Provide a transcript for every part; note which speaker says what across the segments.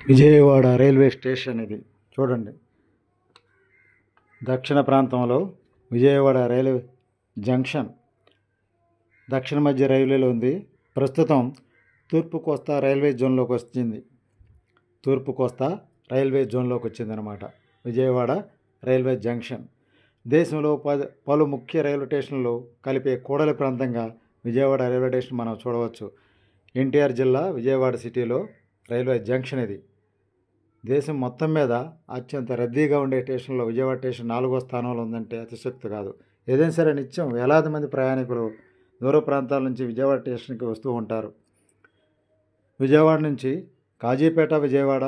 Speaker 1: Vijayawada railway station ఇది చూడండి. దక్షిణ ప్రాంతంలో విజయవాడ రైల్వే జంక్షన్ దక్షిణ మధ్య రైల్వేలో ఉంది. ప్రస్తుతం తూర్పు కోస్తా రైల్వే జోన్లోకి వచ్చింది. తూర్పు కోస్తా రైల్వే జోన్లోకి వచ్చిందనమాట విజయవాడ రైల్వే జంక్షన్. దేశంలో పలు ముఖ్య రైల్వే స్టేషన్లు కలిపే కూడలి ప్రాంతంగా విజయవాడ రైల్వే స్టేషన్ మనం చూడవచ్చు. ఎన్టీఆర్ జిల్లా విజయవాడ సిటీలో రైల్వే జంక్షన్ ఇది. దేశం మొత్తం మీద అత్యంత రద్దీగా ఉండే స్టేషన్లో విజయవాడ స్టేషన్ 4వ స్థానంలో ఉందంటే అతిశక్తి కాదు. ఏదైనా సరే నిత్యం వేలాది మంది ప్రయాణికులు దూర ప్రాంతాల నుంచి విజయవాడ స్టేషన్కి వస్తూ ఉంటారు. విజయవాడ నుంచి కాజీపేట విజయవాడ,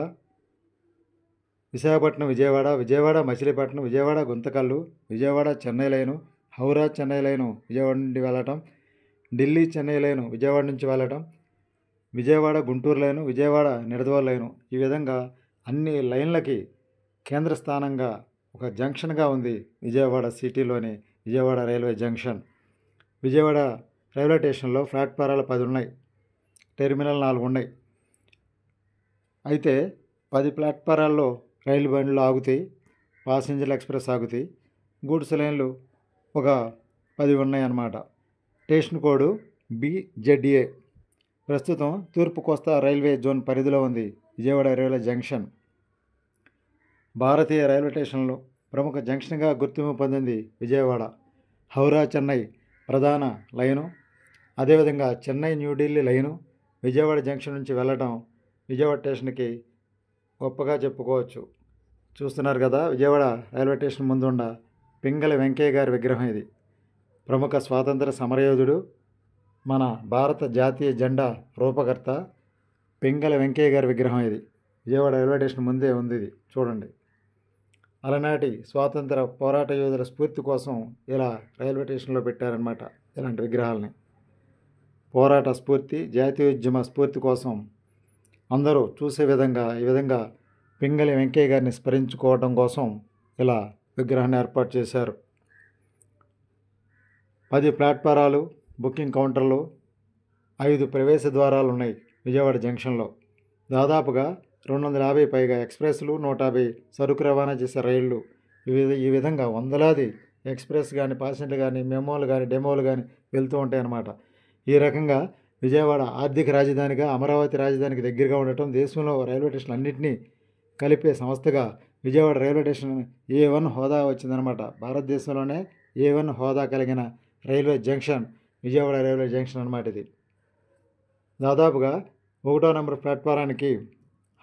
Speaker 1: విశాఖపట్నం విజయవాడ, విజయవాడ మచిలీపట్నం, విజయవాడ గుంతకల్లు, విజయవాడ చెన్నై లైను, హౌరా చెన్నై లైను విజయవాడ నుండి వెళ్ళటం, ఢిల్లీ చెన్నై లైను విజయవాడ నుంచి వెళ్ళటం, విజయవాడ గుంటూరు లైను, విజయవాడ నిడదవోలు లైను, ఈ విధంగా అన్ని లైన్లకి కేంద్ర స్థానంగా ఒక జంక్షన్గా ఉంది విజయవాడ సిటీలోని Vijayawada railway junction. Vijayawada railway స్టేషన్లో ప్లాట్ఫారాలు 10 ఉన్నాయి, టెర్మినల్ 4 ఉన్నాయి. అయితే 10 ప్లాట్ఫారాల్లో రైలు బండ్లు ఆగుతాయి, ప్యాసింజర్ ఎక్స్ప్రెస్ ఆగుతాయి, గూడ్స్ లైన్లు ఒక 10 ఉన్నాయి అన్నమాట. Station code BZA. ప్రస్తుతం తూర్పు కోస్తా రైల్వే జోన్ పరిధిలో ఉంది విజయవాడ రైల్వే జంక్షన్. భారతీయ రైల్వే స్టేషన్లో ప్రముఖ జంక్షన్గా గుర్తింపు పొందింది విజయవాడ. హౌరా చెన్నై ప్రధాన లైను, అదేవిధంగా చెన్నై న్యూఢిల్లీ లైను విజయవాడ జంక్షన్ నుంచి వెళ్ళటం విజయవాడ స్టేషన్కి గొప్పగా చెప్పుకోవచ్చు. చూస్తున్నారు కదా, విజయవాడ రైల్వే స్టేషన్ ముందున్న పింగళి వెంకయ్య గారి విగ్రహం ఇది. ప్రముఖ స్వాతంత్ర సమరయోధుడు, మన భారత జాతీయ జెండా రూపకర్త పింగళి వెంకయ్య గారి విగ్రహం ఇది. విజయవాడ రైల్వే స్టేషన్ ముందే ఉంది ఇది చూడండి. అలనాటి స్వాతంత్ర పోరాట యోధుల స్ఫూర్తి కోసం ఇలా రైల్వే స్టేషన్లో పెట్టారనమాట ఇలాంటి విగ్రహాలని. పోరాట స్ఫూర్తి, జాతీయోద్యమ స్ఫూర్తి కోసం అందరూ చూసే విధంగా ఈ విధంగా పింగళి వెంకయ్య గారిని స్మరించుకోవడం కోసం ఇలా విగ్రహాన్ని ఏర్పాటు చేశారు. 10 ప్లాట్ఫారాలు, బుకింగ్ కౌంటర్లు, 5 ప్రవేశ ద్వారాలు ఉన్నాయి విజయవాడ జంక్షన్లో. దాదాపుగా 250 పైగా ఎక్స్ప్రెస్లు, 150 సరుకు రవాణా చేసే రైళ్లు, ఈ విధంగా వందలాది ఎక్స్ప్రెస్ కానీ, ప్యాసింజర్లు కానీ, మెమోలు కానీ, డెమోలు కానీ వెళ్తూ ఉంటాయన్నమాట. ఈ రకంగా విజయవాడ ఆర్థిక రాజధానిగా, అమరావతి రాజధానికి దగ్గరగా ఉండటం, దేశంలో రైల్వే స్టేషన్ అన్నింటినీ కలిపే సంస్థగా విజయవాడ రైల్వే స్టేషన్ A1 హోదా వచ్చిందనమాట. భారతదేశంలోనే A1 హోదా కలిగిన railway junction Vijayawada railway junction అనమాట ఇది. దాదాపుగా 1వ నెంబర్ ప్లాట్ఫారానికి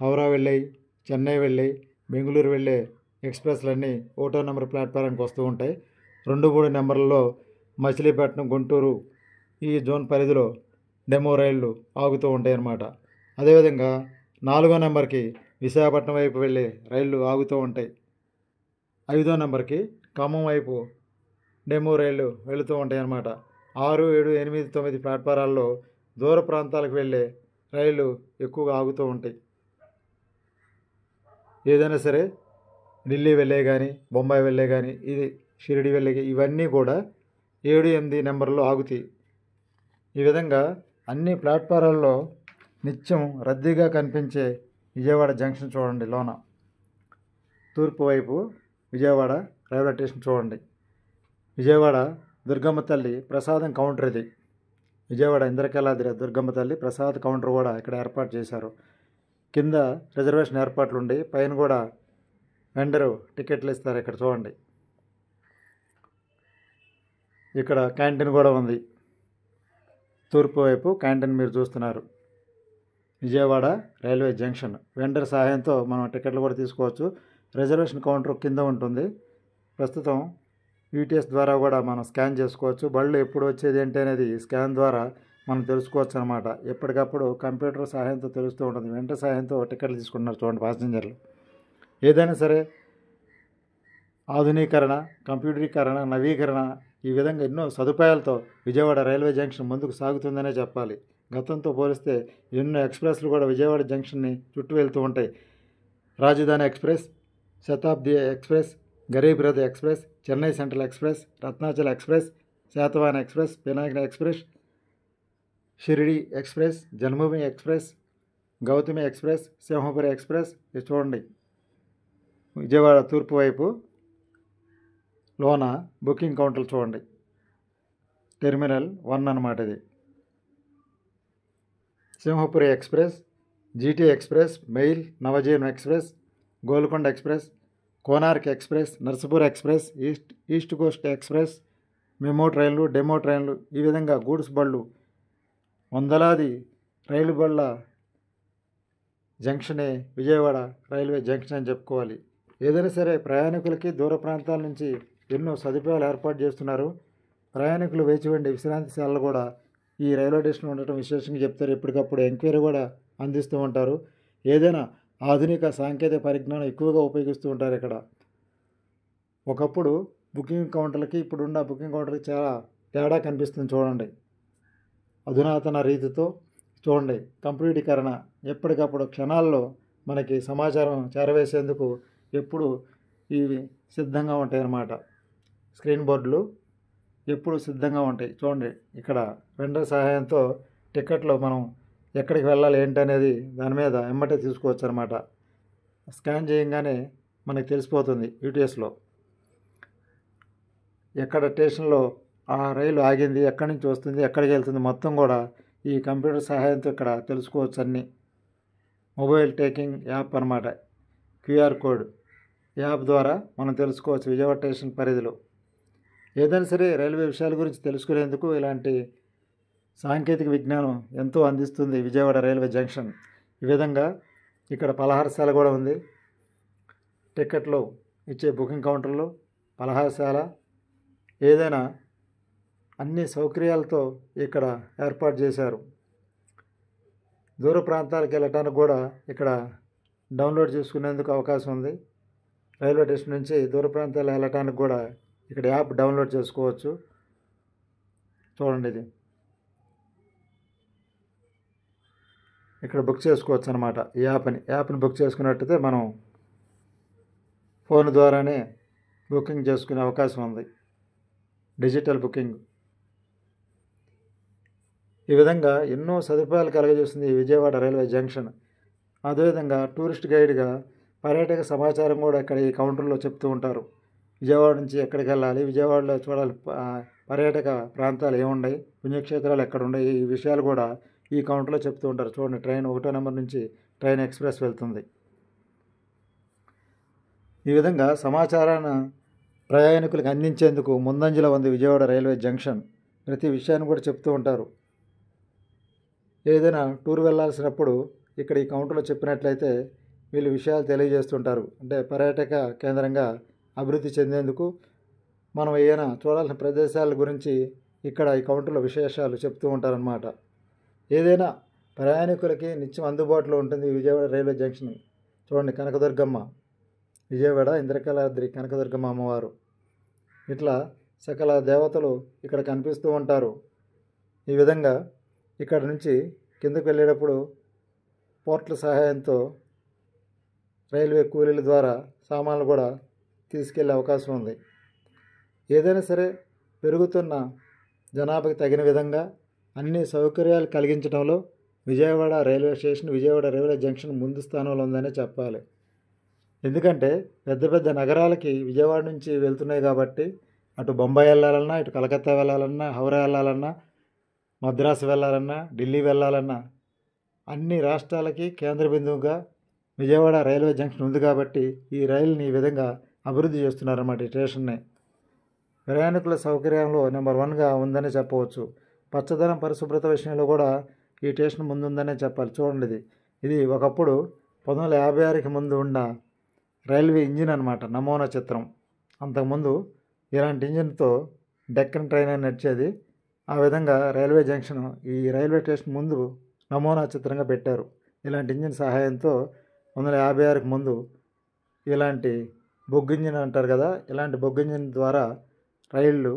Speaker 1: హౌరా వెళ్ళే, చెన్నై వెళ్ళే, బెంగళూరు వెళ్ళే ఎక్స్ప్రెస్లన్నీ 1వ నెంబర్ ప్లాట్ఫారానికి వస్తూ ఉంటాయి. 2, 3 నెంబర్లలో మచిలీపట్నం, గుంటూరు ఈ జోన్ పరిధిలో డెమో రైళ్లు ఆగుతూ ఉంటాయి అన్నమాట. అదేవిధంగా 4వ నెంబర్కి విశాఖపట్నం వైపు వెళ్ళే రైళ్లు ఆగుతూ ఉంటాయి. 5వ నెంబర్కి ఖమ్మం వైపు డెమో రైళ్లు వెళుతూ ఉంటాయి అన్నమాట. 6, 7, 8, 9 ప్లాట్ఫారాల్లో దూర ప్రాంతాలకు వెళ్ళే రైళ్లు ఎక్కువగా ఆగుతూ ఉంటాయి. ఏదైనా సరే ఢిల్లీ వెళ్ళే కానీ, బొంబాయి వెళ్ళే కానీ, ఇది షిరిడి వెళ్ళే, ఇవన్నీ కూడా 7, 8 నెంబర్లో ఆగుతాయి. ఈ విధంగా అన్ని ప్లాట్ఫారాల్లో నిత్యం రద్దీగా కనిపించే విజయవాడ జంక్షన్ చూడండి. లోన తూర్పు వైపు విజయవాడ రైల్వే స్టేషన్ చూడండి. విజయవాడ దుర్గమ్మ తల్లి ప్రసాదం కౌంటర్ ఇది. విజయవాడ ఇంద్రకీలాద్రి దుర్గమ్మ తల్లి ప్రసాద్ కౌంటర్ కూడా ఇక్కడ ఏర్పాటు చేశారు. కింద రిజర్వేషన్ ఏర్పాట్లు ఉండి, పైన కూడా వెండరు టికెట్లు ఇస్తారు. ఇక్కడ చూడండి, ఇక్కడ క్యాంటీన్ కూడా ఉంది. తూర్పు వైపు క్యాంటీన్ మీరు చూస్తున్నారు. విజయవాడ రైల్వే జంక్షన్ వెండర్ సహాయంతో మనం టికెట్లు కూడా తీసుకోవచ్చు. రిజర్వేషన్ కౌంటర్ కింద ఉంటుంది. ప్రస్తుతం UTS ద్వారా కూడా మనం స్కాన్ చేసుకోవచ్చు. బళ్ళు ఎప్పుడు వచ్చేది ఏంటి అనేది స్కాన్ ద్వారా మనం తెలుసుకోవచ్చు అనమాట. ఎప్పటికప్పుడు కంప్యూటర్ సహాయంతో తెలుస్తూ ఉంటుంది. వెంట సహాయంతో టికెట్లు తీసుకుంటున్నారు చూడండి ప్యాసింజర్లు. ఏదైనా సరే ఆధునీకరణ, కంప్యూటరీకరణ, నవీకరణ, ఈ విధంగా ఎన్నో సదుపాయాలతో విజయవాడ రైల్వే జంక్షన్ ముందుకు సాగుతుందనే చెప్పాలి. గతంతో పోలిస్తే ఎన్నో ఎక్స్ప్రెస్లు కూడా విజయవాడ జంక్షన్ని చుట్టూ వెళ్తూ ఉంటాయి. Rajdhani express, Shatabdi express, Garib Rath express, Chennai Central express, Ratnachal express, Satavahana express, Pinakini express, Shirdi express, Janmabhoomi express, Gautami express, Simhapuri express. ఇది చూడండి, విజయవాడ తూర్పు వైపు లోన బుకింగ్ కౌంటర్లు చూడండి. టెర్మినల్ 1 అన్నమాట ఇది. Simhapuri express, GT express, mail, Navjivan express, Golconda express, Konark express, Narsapur express, east Coast express, memo ట్రైన్లు, డెమో ట్రైన్లు, ఈ విధంగా గూడ్స్ బళ్ళు, వందలాది రైలు బళ్ళ జంక్షనే విజయవాడ రైల్వే జంక్షన్ అని చెప్పుకోవాలి. ఏదైనా సరే ప్రయాణికులకి దూర ప్రాంతాల నుంచి ఎన్నో సదుపాయాలు ఏర్పాటు చేస్తున్నారు. ప్రయాణికులు వేచి ఉండే విశ్రాంతిశాలలు కూడా ఈ రైల్వే స్టేషన్ ఉండటం విశేషంగా చెప్తారు. ఎప్పటికప్పుడు ఎంక్వైరీ కూడా అందిస్తూ ఉంటారు. ఏదైనా ఆధునిక సాంకేతిక పరిజ్ఞానం ఎక్కువగా ఉపయోగిస్తూ ఉంటారు ఇక్కడ. ఒకప్పుడు బుకింగ్ కౌంటర్లకి ఇప్పుడున్న బుకింగ్ కౌంటర్కి చాలా తేడా కనిపిస్తుంది చూడండి. అధునాతన రీతితో చూడండి, కంప్యూటీకరణ, ఎప్పటికప్పుడు క్షణాల్లో మనకి సమాచారం చేరవేసేందుకు ఎప్పుడు ఇవి సిద్ధంగా ఉంటాయి అన్నమాట. స్క్రీన్ బోర్డులు ఎప్పుడు సిద్ధంగా ఉంటాయి. చూడండి, ఇక్కడ వెండర్ సహాయంతో టికెట్లో మనం ఎక్కడికి వెళ్ళాలి ఏంటనేది దాని మీద ఎమ్మటే తీసుకోవచ్చు అనమాట. స్కాన్ చేయగానే మనకు తెలిసిపోతుంది యూటీఎస్లో ఎక్కడ స్టేషన్లో ఆ రైలు ఆగింది, ఎక్కడి నుంచి వస్తుంది, ఎక్కడికి వెళ్తుంది, మొత్తం కూడా ఈ కంప్యూటర్ సహాయంతో ఇక్కడ తెలుసుకోవచ్చు అన్నీ. మొబైల్ టేకింగ్ యాప్ అన్నమాట. క్యూఆర్ కోడ్ యాప్ ద్వారా మనం తెలుసుకోవచ్చు విజయవాడ స్టేషన్ పరిధిలో. ఏదైనా సరే రైల్వే విషయాల గురించి తెలుసుకునేందుకు ఇలాంటి సాంకేతిక విజ్ఞానం ఎంతో అందిస్తుంది విజయవాడ రైల్వే జంక్షన్. ఈ విధంగా ఇక్కడ పలహారశాల కూడా ఉంది. టికెట్లు ఇచ్చే బుకింగ్ కౌంటర్లు, పలహారశాల, ఏదైనా అన్ని సౌకర్యాలతో ఇక్కడ ఏర్పాటు చేశారు. దూర ప్రాంతాలకు వెళ్ళటానికి కూడా ఇక్కడ డౌన్లోడ్ చేసుకునేందుకు అవకాశం ఉంది. రైల్వే స్టేషన్ నుంచి దూర ప్రాంతాలు వెళ్ళటానికి కూడా ఇక్కడ యాప్ డౌన్లోడ్ చేసుకోవచ్చు. చూడండి, ఇది ఇక్కడ బుక్ చేసుకోవచ్చు అనమాట. ఈ యాప్ని బుక్ చేసుకున్నట్టయితే మనం ఫోన్ ద్వారానే బుకింగ్ చేసుకునే అవకాశం ఉంది, డిజిటల్ బుకింగ్. ఈ విధంగా ఎన్నో సదుపాయాలు కలుగజేస్తుంది ఈ విజయవాడ రైల్వే జంక్షన్. అదేవిధంగా టూరిస్ట్ గైడ్గా పర్యాటక సమాచారం కూడా ఇక్కడ ఈ కౌంటర్లో చెప్తూ ఉంటారు. విజయవాడ నుంచి ఎక్కడికి వెళ్ళాలి, విజయవాడలో చూడాలి పర్యాటక ప్రాంతాలు ఏమున్నాయి, పుణ్యక్షేత్రాలు ఎక్కడ ఉన్నాయి, ఈ విషయాలు కూడా ఈ కౌంటర్లో చెప్తూ ఉంటారు. చూడండి, ట్రైన్ 1వ నెంబర్ నుంచి ట్రైన్ ఎక్స్ప్రెస్ వెళ్తుంది. ఈ విధంగా సమాచారాన్ని ప్రయాణికులకు అందించేందుకు ముందంజలో ఉంది విజయవాడ రైల్వే జంక్షన్. ప్రతి విషయాన్ని కూడా చెప్తూ ఉంటారు. ఏదైనా టూర్ వెళ్ళాల్సినప్పుడు ఇక్కడ ఈ కౌంటర్లో చెప్పినట్లయితే వీళ్ళు విషయాలు తెలియజేస్తుంటారు. అంటే పర్యాటక కేంద్రంగా అభివృద్ధి చెందేందుకు మనం ఏదైనా చూడాల్సిన ప్రదేశాల గురించి ఇక్కడ ఈ కౌంటర్లో విశేషాలు చెప్తూ ఉంటారన్నమాట. ఏదైనా ప్రయాణికులకి నిత్యం అందుబాటులో ఉంటుంది విజయవాడ రైల్వే జంక్షన్. చూడండి, కనకదుర్గమ్మ, విజయవాడ ఇంద్రకీలాద్రి కనకదుర్గమ్మ అమ్మవారు, ఇట్లా సకల దేవతలు ఇక్కడ కనిపిస్తూ ఉంటారు. ఈ విధంగా ఇక్కడ నుంచి కిందకు వెళ్ళేటప్పుడు పోర్ట్ల సహాయంతో రైల్వే కూలీల ద్వారా సామాన్లు కూడా తీసుకెళ్లే అవకాశం ఉంది. ఏదైనా సరే పెరుగుతున్న జనాభాకి తగిన విధంగా అన్ని సౌకర్యాలు కలిగించడంలో Vijayawada railway station, Vijayawada railway junction ముందు స్థానంలో ఉందనే చెప్పాలి. ఎందుకంటే పెద్ద పెద్ద నగరాలకి విజయవాడ నుంచి వెళ్తున్నాయి కాబట్టి అటు బొంబాయి వెళ్ళాలన్నా, ఇటు కలకత్తా వెళ్ళాలన్నా, హౌరా వెళ్ళాలన్నా, మద్రాసు వెళ్ళాలన్నా, ఢిల్లీ వెళ్ళాలన్నా అన్ని రాష్ట్రాలకి కేంద్ర బిందువుగా విజయవాడ రైల్వే జంక్షన్ ఉంది కాబట్టి ఈ రైలుని ఈ విధంగా అభివృద్ధి చేస్తున్నారన్నమాట. ఈ స్టేషన్ని ప్రయాణికుల సౌకర్యంలో నెంబర్ 1గా ఉందని చెప్పవచ్చు. పచ్చదనం, పరిశుభ్రత విషయంలో కూడా ఈ స్టేషన్ ముందుందనే చెప్పాలి. చూడండి, ఇది ఒకప్పుడు 1956కి ముందు ఉన్న రైల్వే ఇంజిన్ అన్నమాట, నమూనా చిత్రం. అంతకుముందు ఇలాంటి ఇంజిన్తో డెక్కన్ ట్రైన్ అని నడిచేది. ఆ విధంగా రైల్వే జంక్షన్ ఈ రైల్వే స్టేషన్ ముందు నమూనా చిత్రంగా పెట్టారు. ఇలాంటి ఇంజిన్ సహాయంతో 1956కి ముందు ఇలాంటి బొగ్గు ఇంజిన్ అంటారు కదా, ఇలాంటి బొగ్గు ఇంజిన్ ద్వారా రైళ్ళు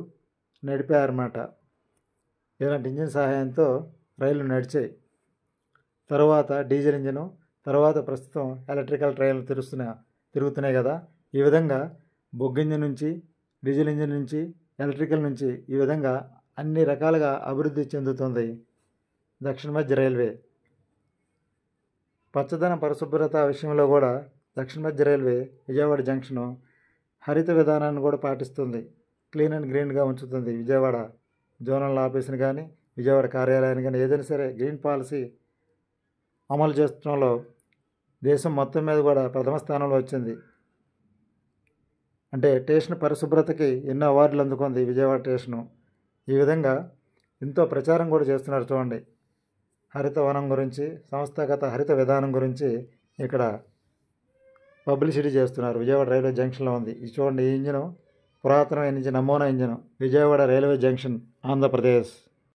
Speaker 1: నడిపారన్నమాట. ఇలాంటి ఇంజిన్ సహాయంతో రైళ్ళు నడిచాయి. తర్వాత డీజిల్ ఇంజిను, తర్వాత ప్రస్తుతం ఎలక్ట్రికల్ ట్రైన్లు తిరుగుతున్నాయి కదా. ఈ విధంగా బొగ్గు ఇంజిన్ నుంచి, డీజిల్ ఇంజిన్ నుంచి, ఎలక్ట్రికల్ నుంచి ఈ విధంగా అన్ని రకాలుగా అభివృద్ధి చెందుతుంది దక్షిణ మధ్య రైల్వే. పచ్చదనం పరిశుభ్రత విషయంలో కూడా దక్షిణ మధ్య రైల్వే విజయవాడ జంక్షను హరిత విధానాన్ని కూడా పాటిస్తుంది. క్లీన్ అండ్ గ్రీన్గా ఉంచుతుంది. విజయవాడ జోనల్ ఆఫీస్ని కానీ విజయవాడ కార్యాలయాన్ని కానీ ఏదైనా సరే గ్రీన్ పాలసీ అమలు చేస్తడంలో దేశం మొత్తం మీద కూడా ప్రథమ స్థానంలో వచ్చింది. అంటే స్టేషన్ పరిశుభ్రతకి ఎన్నో అవార్డులు అందుకుంది విజయవాడ స్టేషను. ఈ విధంగా ఎంతో ప్రచారం కూడా చేస్తున్నారు. చూడండి, హరిత వనం గురించి, సంస్థాగత హరిత విధానం గురించి ఇక్కడ పబ్లిసిటీ చేస్తున్నారు. విజయవాడ రైల్వే జంక్షన్లో ఉంది. ఇది చూడండి, ఈ ఇంజను పురాతనమైన ఇంజిన్, నమూనా engine, Vijayawada railway junction, Andhra Pradesh.